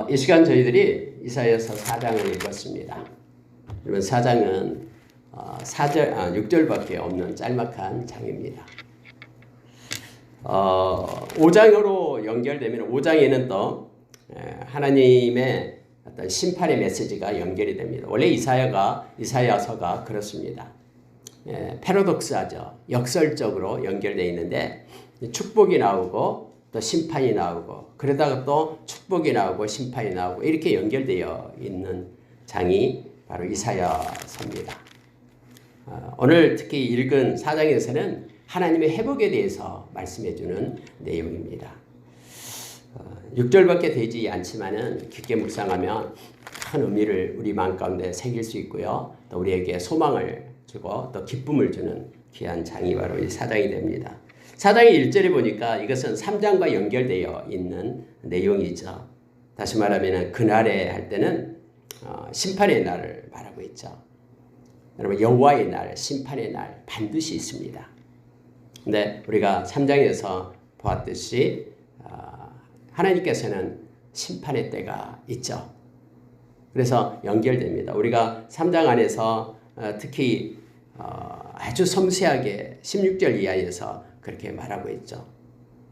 이 시간 저희들이 이사야서 4장을 읽었습니다. 여러분 4장은 6절밖에 없는 짤막한 장입니다. 5장으로 연결되면 5장에는 또 하나님의 어떤 심판의 메시지가 연결이 됩니다. 원래 이사야서가 그렇습니다. 패러독스하죠. 역설적으로 연결되어 있는데 축복이 나오고 또 심판이 나오고 그러다가 또 축복이 나오고 심판이 나오고 이렇게 연결되어 있는 장이 바로 이사야서입니다. 오늘 특히 읽은 4장에서는 하나님의 회복에 대해서 말씀해 주는 내용입니다. 6절밖에 되지 않지만은 깊게 묵상하면 큰 의미를 우리 마음 가운데 새길 수 있고요. 또 우리에게 소망을 주고 또 기쁨을 주는 귀한 장이 바로 이 4장이 됩니다. 4장의 1절에 보니까 이것은 3장과 연결되어 있는 내용이죠. 다시 말하면 그날에 할 때는 심판의 날을 말하고 있죠. 여러분 여호와의 날, 심판의 날 반드시 있습니다. 근데 우리가 3장에서 보았듯이 하나님께서는 심판의 때가 있죠. 그래서 연결됩니다. 우리가 3장 안에서 특히 아주 섬세하게 16절 이하에서 그렇게 말하고 있죠.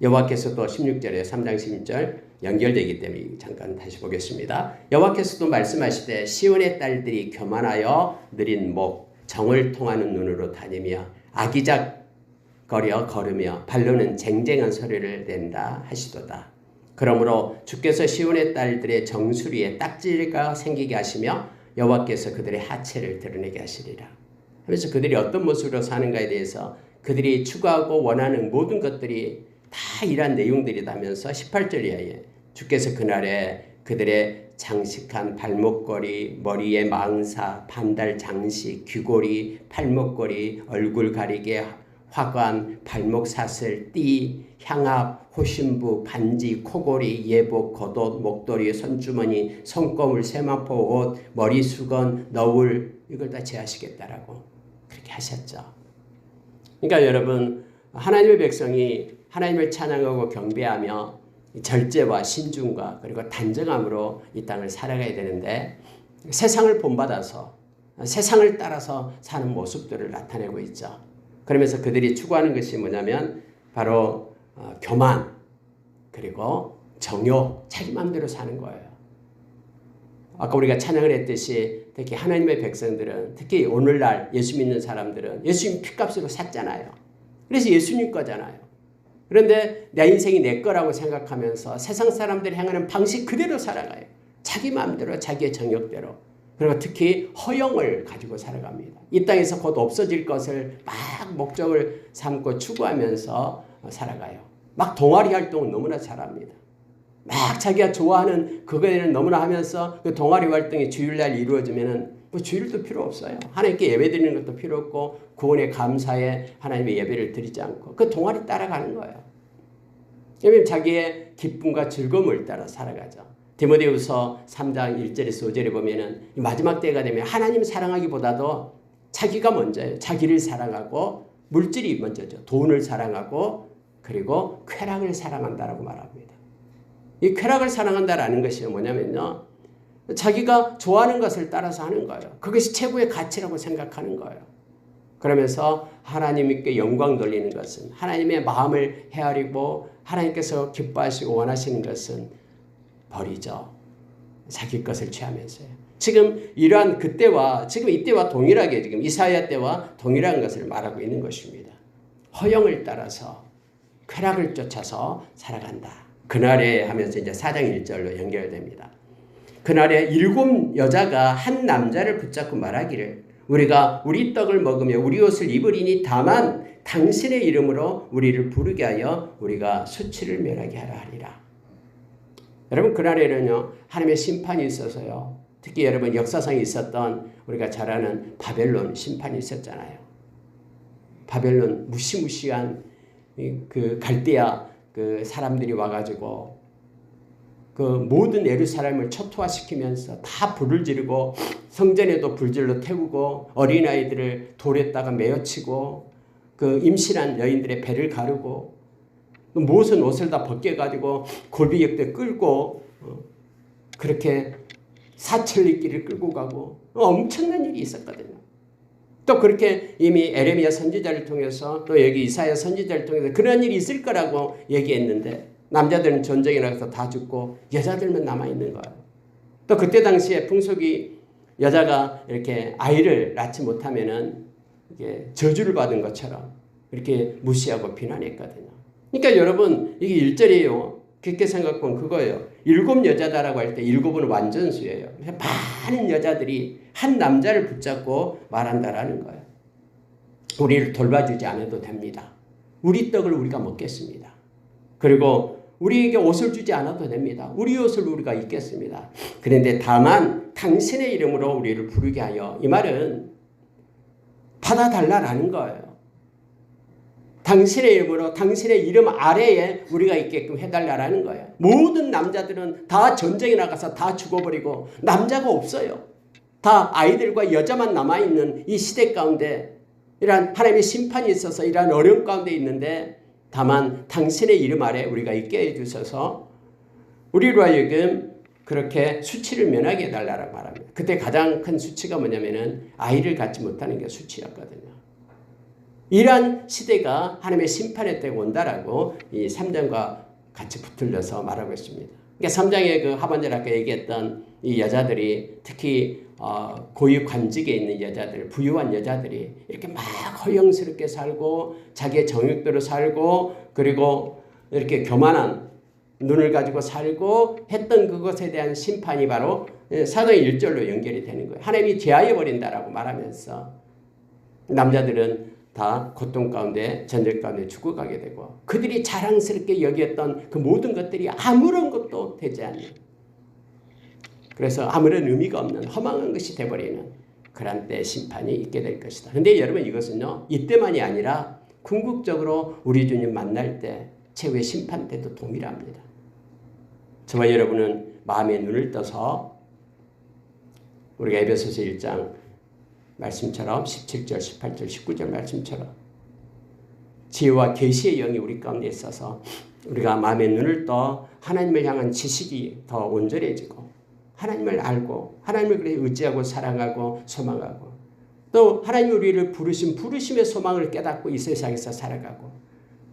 여호와께서도 16절에 3장 16절 연결되기 때문에 잠깐 다시 보겠습니다. 여호와께서도 말씀하시되 시온의 딸들이 교만하여 느린 목 정을 통하는 눈으로 다니며 아기작거려 걸으며 발로는 쟁쟁한 소리를 낸다 하시도다. 그러므로 주께서 시온의 딸들의 정수리에 딱지가 생기게 하시며 여호와께서 그들의 하체를 드러내게 하시리라. 그래서 그들이 어떤 모습으로 사는가에 대해서 그들이 추구하고 원하는 모든 것들이 다 이러한 내용들이다면서 18절 이하에 주께서 그날에 그들의 장식한 발목걸이, 머리에 망사, 반달 장식, 귀고리, 팔목걸이, 얼굴 가리개, 화관, 발목 사슬, 띠, 향압, 호신부, 반지, 코고리, 예복, 겉옷, 목도리, 손주머니, 손거울, 세마포 옷, 머리 수건, 너울 이걸 다 제하시겠다라고 그렇게 하셨죠. 그러니까 여러분 하나님의 백성이 하나님을 찬양하고 경배하며 절제와 신중과 그리고 단정함으로 이 땅을 살아가야 되는데 세상을 본받아서 세상을 따라서 사는 모습들을 나타내고 있죠. 그러면서 그들이 추구하는 것이 뭐냐면 바로 교만 그리고 정욕 자기 마음대로 사는 거예요. 아까 우리가 찬양을 했듯이 특히 하나님의 백성들은 특히 오늘날 예수 믿는 사람들은 예수님 피값으로 샀잖아요. 그래서 예수님 거잖아요. 그런데 내 인생이 내 거라고 생각하면서 세상 사람들이 행하는 방식 그대로 살아가요. 자기 마음대로 자기의 정욕대로. 그리고 특히 허영을 가지고 살아갑니다. 이 땅에서 곧 없어질 것을 막 목적을 삼고 추구하면서 살아가요. 막 동아리 활동은 너무나 잘합니다. 막 자기가 좋아하는 그거에는 너무나 하면서 그 동아리 활동이 주일날 이루어지면은 뭐 주일도 필요 없어요. 하나님께 예배 드리는 것도 필요 없고 구원의 감사에 하나님의 예배를 드리지 않고 그 동아리 따라가는 거예요. 왜냐하면 자기의 기쁨과 즐거움을 따라 살아가죠. 디모데후서 3장 1절에서 5절에 보면은 마지막 때가 되면 하나님 사랑하기보다도 자기가 먼저예요. 자기를 사랑하고 물질이 먼저죠. 돈을 사랑하고 그리고 쾌락을 사랑한다라고 말합니다. 이 쾌락을 사랑한다라는 것이 뭐냐면요. 자기가 좋아하는 것을 따라서 하는 거예요. 그것이 최고의 가치라고 생각하는 거예요. 그러면서 하나님께 영광 돌리는 것은 하나님의 마음을 헤아리고 하나님께서 기뻐하시고 원하시는 것은 버리죠. 자기 것을 취하면서요. 지금 이러한 그때와 지금 이때와 동일하게 지금 이사야 때와 동일한 것을 말하고 있는 것입니다. 허영을 따라서 쾌락을 쫓아서 살아간다. 그날에 하면서 이제 4장 1절로 연결됩니다. 그날에 7 여자가 한 남자를 붙잡고 말하기를 우리가 우리 떡을 먹으며 우리 옷을 입으리니 다만 당신의 이름으로 우리를 부르게 하여 우리가 수치를 면하게 하라 하리라. 여러분 그날에는요 하나님의 심판이 있어서요. 특히 여러분 역사상에 있었던 우리가 잘 아는 바벨론 심판이 있었잖아요. 바벨론 무시무시한 그 갈대아 그 사람들이 와가지고 그 모든 예루살렘을 초토화시키면서 다 불을 지르고 성전에도 불질로 태우고 어린아이들을 돌에다가 메어치고 그 임신한 여인들의 배를 가르고 모든 옷을 다 벗겨가지고 골비역대 끌고 그렇게 사천리길을 끌고 가고 엄청난 일이 있었거든요. 또 그렇게 이미 에레미야 선지자를 통해서 또 여기 이사야 선지자를 통해서 그런 일이 있을 거라고 얘기했는데 남자들은 전쟁에 나가서 다 죽고 여자들만 남아있는 거예요. 또 그때 당시에 풍속이 여자가 이렇게 아이를 낳지 못하면은 이게 저주를 받은 것처럼 이렇게 무시하고 비난했거든요. 그러니까 여러분 이게 1절이에요. 깊게 생각하면 그거예요. 7 여자다라고 할 때 7은 완전수예요. 많은 여자들이 한 남자를 붙잡고 말한다라는 거예요. 우리를 돌봐주지 않아도 됩니다. 우리 떡을 우리가 먹겠습니다. 그리고 우리에게 옷을 주지 않아도 됩니다. 우리 옷을 우리가 입겠습니다. 그런데 다만 당신의 이름으로 우리를 부르게 하여, 이 말은 받아달라라는 거예요. 당신의 이름으로 당신의 이름 아래에 우리가 있게끔 해달라라는 거예요. 모든 남자들은 다 전쟁에 나가서 다 죽어버리고 남자가 없어요. 다 아이들과 여자만 남아있는 이 시대 가운데 이러한 하나님의 심판이 있어서 이러한 어려움 가운데 있는데, 다만 당신의 이름 아래 우리가 있게 해주셔서 우리로 하여금 그렇게 수치를 면하게 해달라고 말합니다. 그때 가장 큰 수치가 뭐냐면은 아이를 갖지 못하는 게 수치였거든요. 이러한 시대가 하나님의 심판의 때가 온다라고 이 3장과 같이 붙들려서 말하고 있습니다. 그러니까 3장의 그 하반절 아까 얘기했던 이 여자들이 특히 고위 관직에 있는 여자들, 부유한 여자들이 이렇게 막 허영스럽게 살고 자기의 정욕대로 살고 그리고 이렇게 교만한 눈을 가지고 살고 했던 그것에 대한 심판이 바로 사도행 1절로 연결이 되는 거예요. 하나님이 제하여 버린다라고 말하면서 남자들은 다 고통 가운데 전쟁 가운데 죽어가게 되고 그들이 자랑스럽게 여겼던 그 모든 것들이 아무런 것도 되지 않는, 그래서 아무런 의미가 없는 허망한 것이 되어버리는 그런 때 심판이 있게 될 것이다. 그런데 여러분 이것은요 이때만이 아니라 궁극적으로 우리 주님 만날 때 최후의 심판 때도 동일합니다. 저와 여러분은 마음의 눈을 떠서 우리가 에베소서 1장 말씀처럼 17절, 18절, 19절 말씀처럼 지혜와 계시의 영이 우리 가운데 있어서 우리가 마음의 눈을 떠 하나님을 향한 지식이 더 온전해지고 하나님을 알고 하나님을 의지하고 사랑하고 소망하고 또 하나님 우리를 부르심의 소망을 깨닫고 이 세상에서 살아가고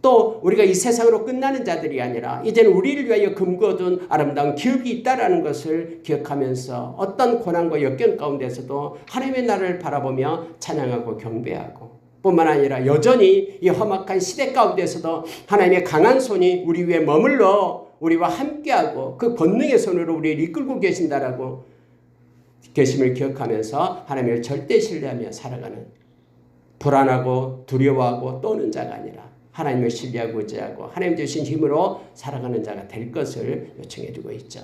또 우리가 이 세상으로 끝나는 자들이 아니라 이제는 우리를 위하여 금거둔 아름다운 기업이 있다라는 것을 기억하면서 어떤 고난과 역경 가운데서도 하나님의 나라를 바라보며 찬양하고 경배하고 뿐만 아니라 여전히 이 험악한 시대 가운데서도 하나님의 강한 손이 우리 위에 머물러 우리와 함께하고 그 권능의 손으로 우리를 이끌고 계신다라고 계심을 기억하면서 하나님을 절대 신뢰하며 살아가는 불안하고 두려워하고 떠는 자가 아니라 하나님을 신뢰하고 의지하고 하나님 주신 힘으로 살아가는 자가 될 것을 요청해주고 있죠.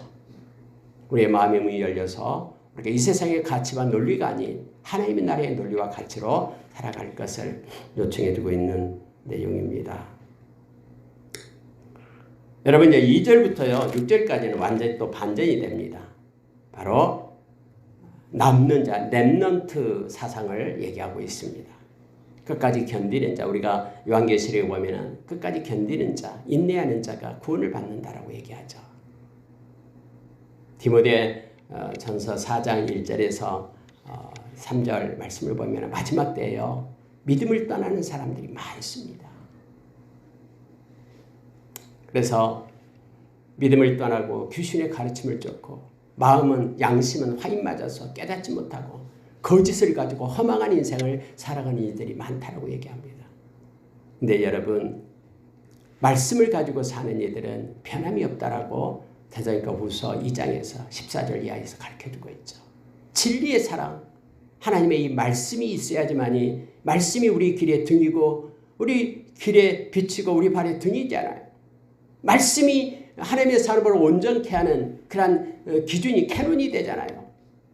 우리의 마음의 문이 열려서 우리가 이 세상의 가치와 논리가 아닌 하나님의 나라의 논리와 가치로 살아갈 것을 요청해주고 있는 내용입니다. 여러분 이제 2절부터요 6절까지는 완전히 또 반전이 됩니다. 바로 남는 자, 렘넌트 사상을 얘기하고 있습니다. 끝까지 견디는 자, 우리가 요한계시록에 보면은 끝까지 견디는 자, 인내하는 자가 구원을 받는다라고 얘기하죠. 디모데 전서 4장 1절에서 3절 말씀을 보면 마지막 때에요 믿음을 떠나는 사람들이 많습니다. 그래서 믿음을 떠나고 귀신의 가르침을 쫓고 마음은 양심은 화인 맞아서 깨닫지 못하고 거짓을 가지고 허망한 인생을 살아가는 이들이 많다라고 얘기합니다. 근데 여러분 말씀을 가지고 사는 이들은 변함이 없다라고 데살로니가후서 2장에서 14절 이하에서 가르쳐주고 있죠. 진리의 사랑, 하나님의 이 말씀이 있어야지만이 말씀이 우리 길의 등이고 우리 길에 비치고 우리 발의 등이잖아요. 말씀이 하나님의 사람을 온전케 하는 그런 기준이 캐논이 되잖아요.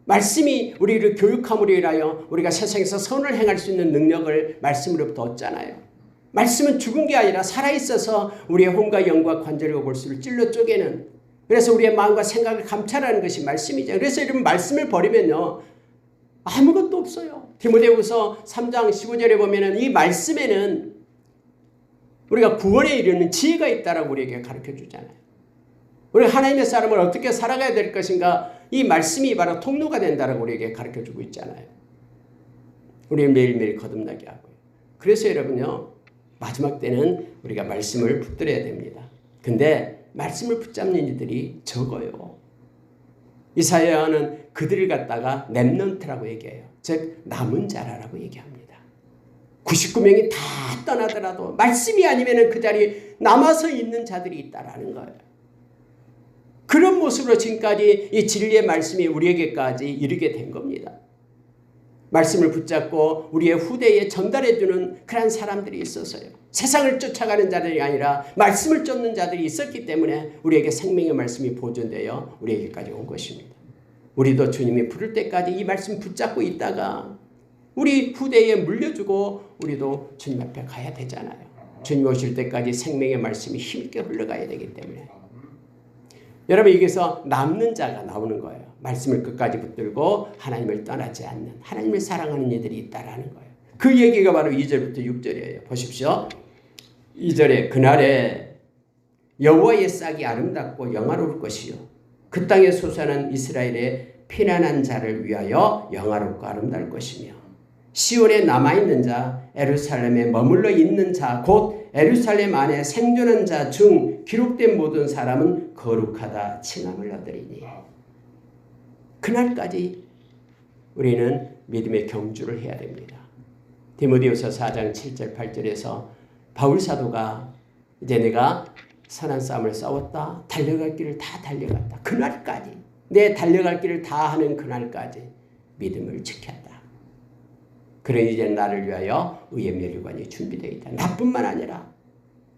말씀이 우리를 교육함으로 인하여 우리가 세상에서 선을 행할 수 있는 능력을 말씀으로부터 얻잖아요. 말씀은 죽은 게 아니라 살아있어서 우리의 혼과 영과 관절과 골수를 찔러 쪼개는, 그래서 우리의 마음과 생각을 감찰하는 것이 말씀이죠. 그래서 이런 말씀을 버리면요 아무것도 없어요. 디모데후서 3장 15절에 보면은 이 말씀에는 우리가 구원에 이르는 지혜가 있다라고 우리에게 가르쳐 주잖아요. 우리 하나님의 사람을 어떻게 살아가야 될 것인가, 이 말씀이 바로 통로가 된다라고 우리에게 가르쳐주고 있잖아요. 우리를 매일매일 거듭나게 하고요. 그래서 여러분요, 마지막 때는 우리가 말씀을 붙들어야 됩니다. 근데 말씀을 붙잡는 이들이 적어요. 이사야는 그들을 갖다가 렘넌트라고 얘기해요. 즉 남은 자라라고 얘기합니다. 99명이 다 떠나더라도 말씀이 아니면 그 자리에 남아서 있는 자들이 있다라는 거예요. 그런 모습으로 지금까지 이 진리의 말씀이 우리에게까지 이르게 된 겁니다. 말씀을 붙잡고 우리의 후대에 전달해주는 그런 사람들이 있었어요. 세상을 쫓아가는 자들이 아니라 말씀을 쫓는 자들이 있었기 때문에 우리에게 생명의 말씀이 보존되어 우리에게까지 온 것입니다. 우리도 주님이 부를 때까지 이 말씀 붙잡고 있다가 우리 후대에 물려주고 우리도 주님 앞에 가야 되잖아요. 주님 오실 때까지 생명의 말씀이 힘있게 흘러가야 되기 때문에. 여러분, 여기서 남는 자가 나오는 거예요. 말씀을 끝까지 붙들고 하나님을 떠나지 않는, 하나님을 사랑하는 이들이 있다라는 거예요. 그 얘기가 바로 2절부터 6절이에요. 보십시오. 2절에 그날에 여호와의 싹이 아름답고 영화로울 것이요 그 땅에 솟아난 이스라엘의 피난한 자를 위하여 영화롭고 아름다울 것이며 시온에 남아있는 자, 예루살렘에 머물러 있는 자, 곧 예루살렘 안에 생존한 자 중 기록된 모든 사람은 거룩하다 칭함을 얻으리니. 그날까지 우리는 믿음의 경주를 해야 됩니다. 디모데후서 4장 7절 8절에서 바울 사도가 이제 내가 선한 싸움을 싸웠다. 달려갈 길을 다 달려갔다. 그날까지 내 달려갈 길을 다 하는 그날까지 믿음을 지켰다. 그러니 이제 나를 위하여 의의 면류관이 준비되어 있다. 나뿐만 아니라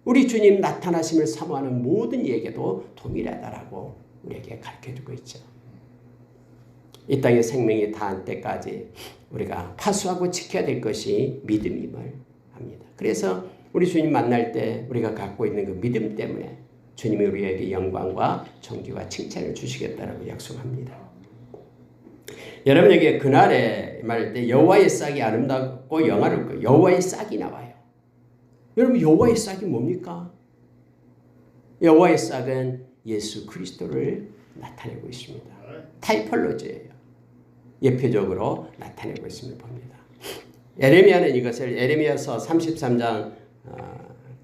우리 주님 나타나심을 사모하는 모든 이에게도 동일하다라고 우리에게 가르쳐주고 있죠. 이 땅의 생명이 다한 때까지 우리가 파수하고 지켜야 될 것이 믿음임을 합니다. 그래서 우리 주님 만날 때 우리가 갖고 있는 그 믿음 때문에 주님이 우리에게 영광과 존귀와 칭찬을 주시겠다라고 약속합니다. 여러분에게 그날에 말할 때 여호와의 싹이 아름답고 영화롭고 여호와의 싹이 나와요. 여러분, 여호와의 싹이 뭡니까? 여호와의 싹은 예수 그리스도를 나타내고 있습니다. 타이폴로지예요. 예표적으로 나타내고 있음을 봅니다. 에레미야는 이것을 에레미야서 33장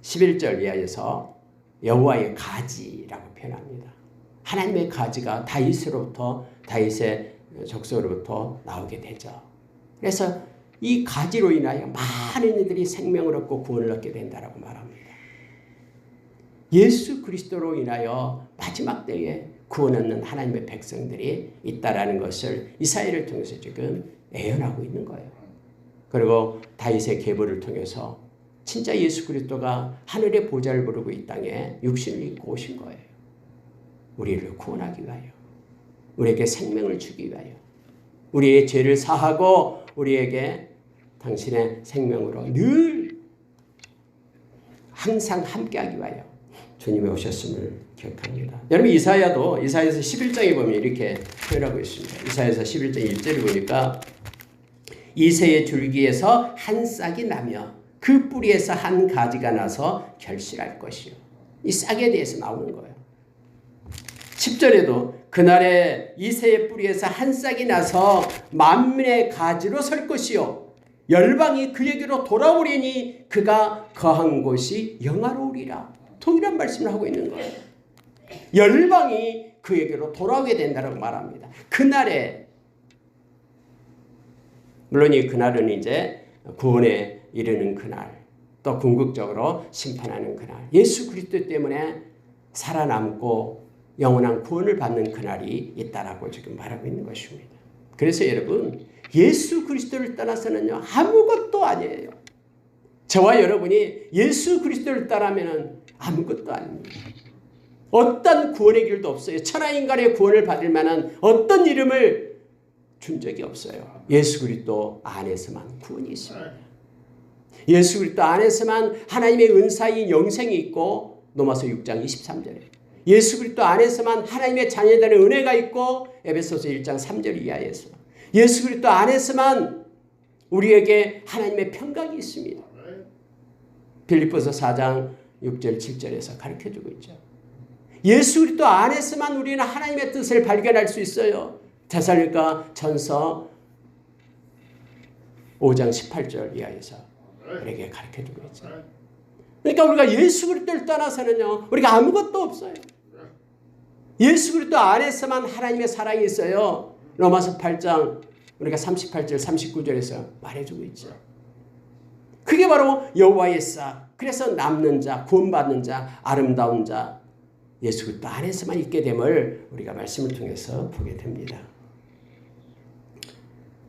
11절 이하에서 여호와의 가지라고 표현합니다. 하나님의 가지가 다윗의 족속으로부터 나오게 되죠. 그래서 이 가지로 인하여 많은 이들이 생명을 얻고 구원을 얻게 된다라고 말합니다. 예수 그리스도로 인하여 마지막 때에 구원 얻는 하나님의 백성들이 있다라는 것을 이사야를 통해서 지금 예언하고 있는 거예요. 그리고 다윗의 계보를 통해서 진짜 예수 그리스도가 하늘의 보좌를 부르고 이 땅에 육신을 입고 오신 거예요. 우리를 구원하기 위하여, 우리에게 생명을 주기 위하여, 우리의 죄를 사하고 우리에게 당신의 생명으로 늘 항상 함께하기 위하여 주님이 오셨음을 기억합니다. 여러분, 이사야도 이사야서 11장에 보면 이렇게 표현하고 있습니다. 이사야서 11장 1절을 보니까 이새의 줄기에서 한 싹이 나며 그 뿌리에서 한 가지가 나서 결실할 것이요. 이 싹에 대해서 나오는 거예요. 10절에도 그날에 이새의 뿌리에서 한 싹이 나서 만민의 가지로 설 것이요 열방이 그에게로 돌아오리니 그가 거한 곳이 영화로우리라. 동일한 말씀을 하고 있는 거예요. 열방이 그에게로 돌아오게 된다고 말합니다. 그날에, 물론 이 그날은 이제 구원에 이르는 그날, 또 궁극적으로 심판하는 그날, 예수 그리스도 때문에 살아남고 영원한 구원을 받는 그날이 있다라고 지금 말하고 있는 것입니다. 그래서 여러분, 예수 그리스도를 떠나서는요 아무것도 아니에요. 저와 여러분이 예수 그리스도를 따르면 아무것도 아닙니다. 어떤 구원의 길도 없어요. 천하인간의 구원을 받을 만한 어떤 이름을 준 적이 없어요. 예수 그리스도 안에서만 구원이 있습니다. 예수 그리스도 안에서만 하나님의 은사인 영생이 있고, 로마서 6장 23절에 예수 그리스도 안에서만 하나님의 자녀되는 은혜가 있고, 에베소서 1장 3절 이하에서 예수 그리스도 안에서만 우리에게 하나님의 평강이 있습니다. 빌립보서 4장 6절 7절에서 가르쳐주고 있죠. 예수 그리스도 안에서만 우리는 하나님의 뜻을 발견할 수 있어요. 데살로니가 전서 5장 18절 이하에서 우리에게 가르쳐주고 있죠. 그러니까 우리가 예수 그리스도를 떠나서는요, 우리가 아무것도 없어요. 예수 그리스도 안에서만 하나님의 사랑이 있어요. 로마서 8장 우리가 38절 39절에서 말해주고 있죠. 그게 바로 여호와의 싹. 그래서 남는 자, 구원받는 자, 아름다운 자, 예수 그리스도 안에서만 있게 됨을 우리가 말씀을 통해서 보게 됩니다.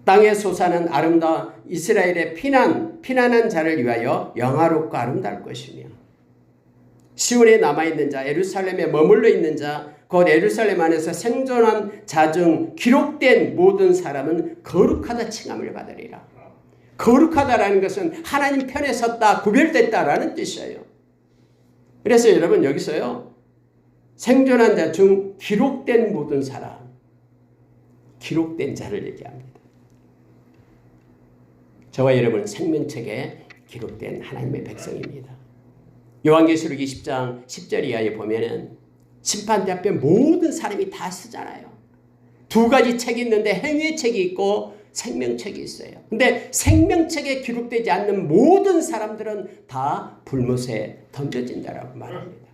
땅에 솟아는 아름다운 이스라엘의 피난한 자를 위하여 영화롭고 아름다울 것이며, 시온에 남아있는 자, 예루살렘에 머물러 있는 자, 곧 예루살렘 안에서 생존한 자 중 기록된 모든 사람은 거룩하다 칭함을 받으리라. 거룩하다라는 것은 하나님 편에 섰다, 구별됐다라는 뜻이에요. 그래서 여러분 여기서요, 생존한 자 중 기록된 모든 사람, 기록된 자를 얘기합니다. 저와 여러분은 생명책에 기록된 하나님의 백성입니다. 요한계시록 20장 10절 이하에 보면은 심판대 앞에 모든 사람이 다 쓰잖아요. 두 가지 책이 있는데 행위의 책이 있고 생명책이 있어요. 근데 생명책에 기록되지 않는 모든 사람들은 다 불못에 던져진다라고 말합니다.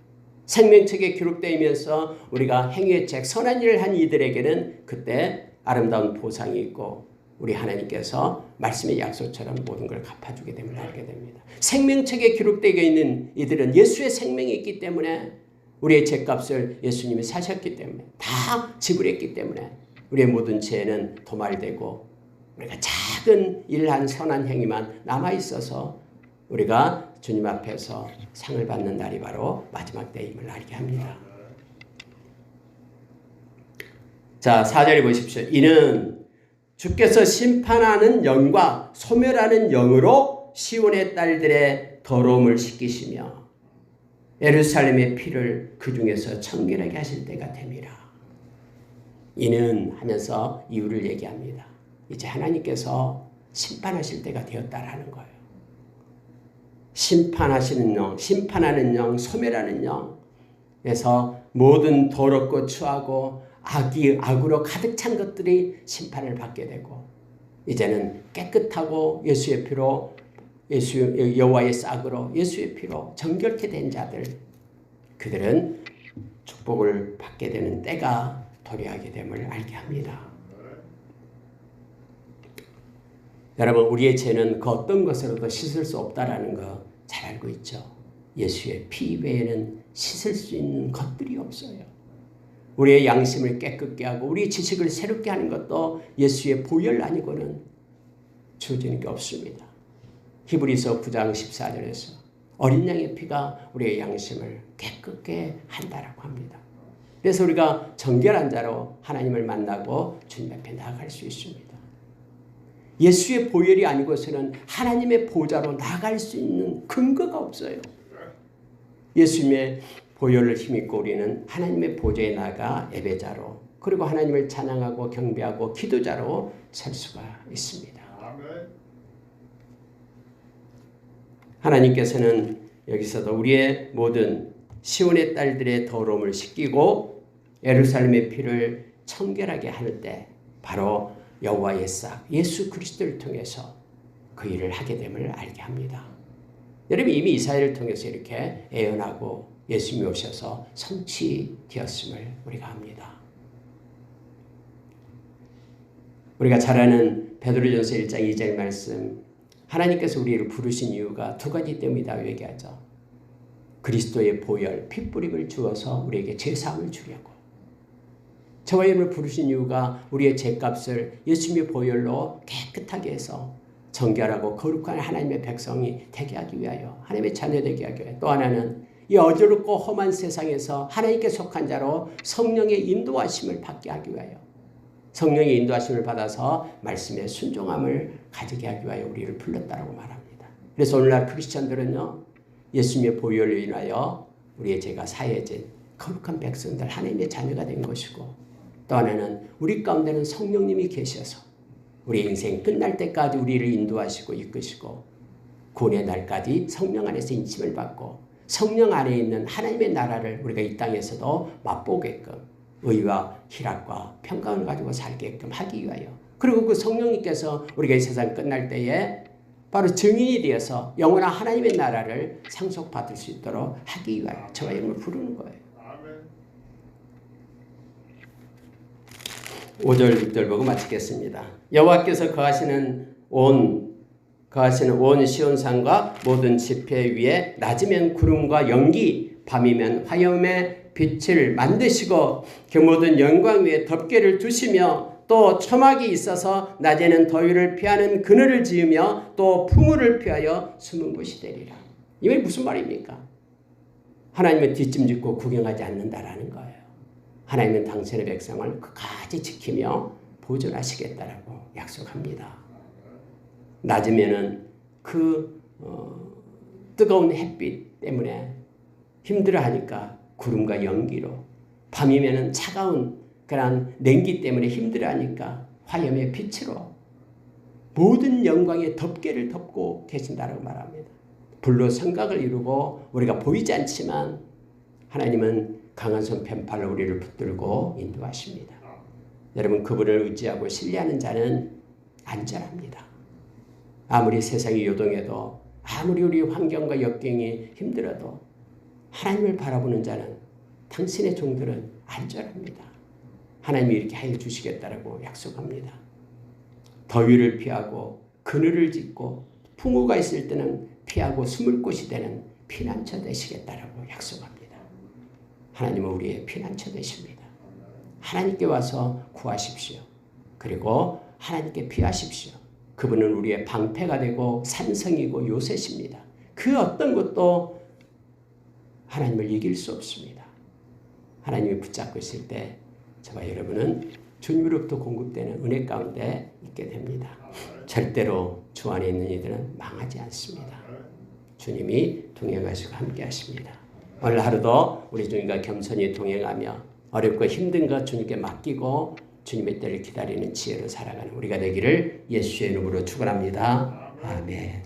생명책에 기록되면서 우리가 행위의 책, 선한 일을 한 이들에게는 그때 아름다운 보상이 있고, 우리 하나님께서 말씀의 약속처럼 모든 걸 갚아주게 됨을 알게 됩니다. 생명책에 기록되어 있는 이들은 예수의 생명이 있기 때문에, 우리의 죄값을 예수님이 사셨기 때문에, 다 지불했기 때문에 우리의 모든 죄는 도말되고, 우리가 작은 일한 선한 행위만 남아있어서 우리가 주님 앞에서 상을 받는 날이 바로 마지막 때임을 알게 합니다. 자, 4절에 보십시오. 이는 주께서 심판하는 영과 소멸하는 영으로 시온의 딸들의 더러움을 씻기시며 예루살렘의 피를 그 중에서 청결하게 하실 때가 됨이라. 이는 하면서 이유를 얘기합니다. 이제 하나님께서 심판하실 때가 되었다라는 거예요. 심판하시는 영, 심판하는 영, 소멸하는 영에서 모든 더럽고 추하고 악으로 가득 찬 것들이 심판을 받게 되고, 이제는 깨끗하고 예수의 피로, 여호와의 싹으로 예수의 피로 정결케 된 자들, 그들은 축복을 받게 되는 때가 도래하게 됨을 알게 합니다. 여러분, 우리의 죄는 그 어떤 것으로도 씻을 수 없다라는 거 잘 알고 있죠. 예수의 피 외에는 씻을 수 있는 것들이 없어요. 우리의 양심을 깨끗게 하고 우리의 지식을 새롭게 하는 것도 예수의 보혈 아니고는 주어지는 게 없습니다. 히브리서 9장 14절에서 어린 양의 피가 우리의 양심을 깨끗게 한다라고 합니다. 그래서 우리가 정결한 자로 하나님을 만나고 주님 앞에 나아갈 수 있습니다. 예수의 보혈이 아니고서는 하나님의 보좌로 나아갈 수 있는 근거가 없어요. 예수님의 보혈을 힘입고 우리는 하나님의 보좌에 나아가 예배자로, 그리고 하나님을 찬양하고 경배하고 기도자로 설 수가 있습니다. 하나님께서는 여기서도 우리의 모든 시온의 딸들의 더러움을 씻기고 예루살렘의 피를 청결하게 할 때 바로 여호와의 싹 예수 그리스도를 통해서 그 일을 하게 됨을 알게 합니다. 여러분, 이미 이사야를 통해서 이렇게 예언하고 예수님이 오셔서 성취되었음을 우리가 압니다. 우리가 잘 아는 베드로전서 1장 2절 말씀, 하나님께서 우리를 부르신 이유가 두 가지 때문이다 얘기하죠. 그리스도의 보혈, 핏뿌림을 주어서 우리에게 죄사함을 주려고. 저와 여러분을 부르신 이유가 우리의 죄값을 예수님의 보혈로 깨끗하게 해서 정결하고 거룩한 하나님의 백성이 되게 하기 위하여, 하나님의 자녀 되게 하기 위하여, 또 하나는 이 어지럽고 험한 세상에서 하나님께 속한 자로 성령의 인도하심을 받게 하기 위하여, 성령의 인도하심을 받아서 말씀의 순종함을 가지게 하기 위하여 우리를 불렀다라고 말합니다. 그래서 오늘날 크리스천들은요, 예수님의 보혈로 인하여 우리의 죄가 사해진 거룩한 백성들, 하나님의 자녀가 된 것이고, 또 하나는 우리 가운데는 성령님이 계셔서 우리 인생 끝날 때까지 우리를 인도하시고 이끄시고 구원의 날까지 성령 안에서 인침을 받고 성령 안에 있는 하나님의 나라를 우리가 이 땅에서도 맛보게끔 의와 희락과 평강을 가지고 살게끔 하기 위하여, 그리고 그 성령님께서 우리가 이 세상 끝날 때에 바로 증인이 되어서 영원한 하나님의 나라를 상속받을 수 있도록 하기 위하여 저와 여러분을 부르는 거예요. 5절 6절 보고 마치겠습니다. 여호와께서 거하시는 온 시온산과 모든 지폐 위에 낮이면 구름과 연기, 밤이면 화염의 빛을 만드시고 그 모든 영광 위에 덮개를 두시며 또 초막이 있어서 낮에는 더위를 피하는 그늘을 지으며 또 풍우를 피하여 숨은 곳이 되리라. 이게 무슨 말입니까? 하나님은 뒷짐짓고 구경하지 않는다라는 거예요. 하나님은 당신의 백성을 끝까지 지키며 보존하시겠다라고 약속합니다. 낮이면은 그 뜨거운 햇빛 때문에 힘들어하니까 구름과 연기로, 밤이면은 차가운 그런 냉기 때문에 힘들어하니까 화염의 빛으로 모든 영광의 덮개를 덮고 계신다라고 말합니다. 불로 성곽을 이루고 우리가 보이지 않지만 하나님은 강한 손 편팔로 우리를 붙들고 인도하십니다. 여러분, 그분을 의지하고 신뢰하는 자는 안전합니다. 아무리 세상이 요동해도, 아무리 우리 환경과 역경이 힘들어도 하나님을 바라보는 자는, 당신의 종들은 안전합니다. 하나님이 이렇게 하여 주시겠다라고 약속합니다. 더위를 피하고 그늘을 짓고 풍우가 있을 때는 피하고 숨을 곳이 되는 피난처 되시겠다라고 약속합니다. 하나님은 우리의 피난처 되십니다. 하나님께 와서 구하십시오. 그리고 하나님께 피하십시오. 그분은 우리의 방패가 되고 산성이고 요새십니다. 그 어떤 것도 하나님을 이길 수 없습니다. 하나님이 붙잡고 있을 때 저와 여러분은 주님으로부터 공급되는 은혜 가운데 있게 됩니다. 절대로 주 안에 있는 이들은 망하지 않습니다. 주님이 동행하시고 함께 하십니다. 오늘 하루도 우리 주님과 겸손히 동행하며 어렵고 힘든 것 주님께 맡기고 주님의 때를 기다리는 지혜로 살아가는 우리가 되기를 예수의 이름으로 축원합니다. 아멘.